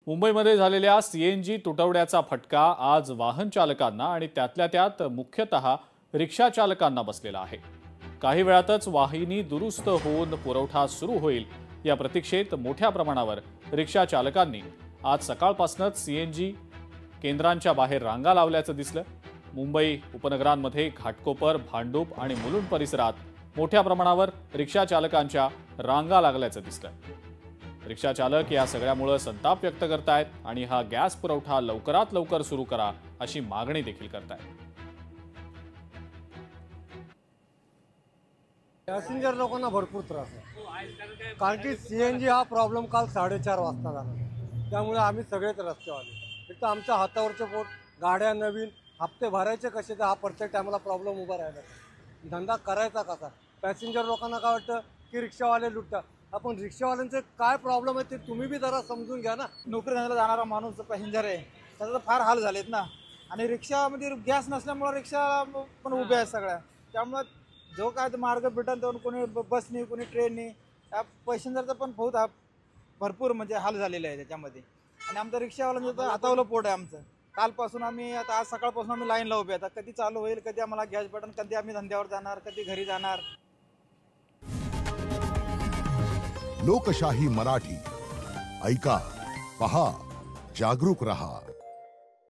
मुंबईमध्ये झालेल्या सीएनजी तुटवड्याचा फटका आज वाहन चालकांना आणि त्यातल्या त्यात मुख्यतः रिक्षा चालकांना बसलेला आहे। काही वेळातच वाहिनी दुरुस्त होऊन पुरवठा सुरू होईल या प्रतीक्षेत मोठ्या प्रमाणावर रिक्षा चालकांनी आज सकाळपासूनच सीएनजी केंद्रांच्या बाहेर रांगा लावल्याचं दिसलं। मुंबई उपनगरांमध्ये घाटकोपर, भांडूप आणि मुलुंड परिसरात मोठ्या प्रमाणावर रिक्षा चालकांच्या रांगा लागल्याचं दिसलं। रिक्षा चालक या सगळ्यामुळे संताप व्यक्त करतायत आणि हा गॅस पुरवठा लवकरात लवकर सुरू करा अशी मागणी देखील करतायत। पॅसेंजर लोकांना भरपूर त्रास आहे, कारण की सीएनजी हा प्रॉब्लेम काल 4:30 वाजता झाला। त्यामुळे आम्ही सगळेच रस्त्यावर आले। एक तर आमच्या हातावरचे पोट, गाड्या नवीन हप्ते भरायचे कसे, तर हा प्रत्येक टायमाला प्रॉब्लेम उभा राहिला। धंदा करायचा कसा? पॅसेंजर लोकांना काय वाटतं की रिक्षावाले लुटतात, आपण रिक्षावाल्यांचे काय प्रॉब्लेम आहे ते तुम्ही बी जरा समजून घ्या ना। नोकरी धंद्याला जाणारा माणूस पॅसेंजर आहे, त्याचा तर फार हाल झालेत ना। आणि रिक्षामध्ये गॅस नसल्यामुळे रिक्षा पण उभ्या आहेत सगळ्या, त्यामुळे जो काय मार्ग भेटेल तर कोणी बसनी कोणी ट्रेननी, त्या पॅसेंजरचा पण भरपूर म्हणजे हाल झालेले आहे त्याच्यामध्ये। आणि आमचं रिक्षावाल्यांचं तर हातावलं पोट आहे आमचं। कालपासून आम्ही आता आज सकाळपासून आम्ही लाईनला उभे, आता कधी चालू होईल, कधी आम्हाला गॅस भेटेल, कधी आम्ही धंद्यावर जाणार, कधी घरी जाणार। लोकशाही मराठी ऐका, पहा, जागरूक रहा।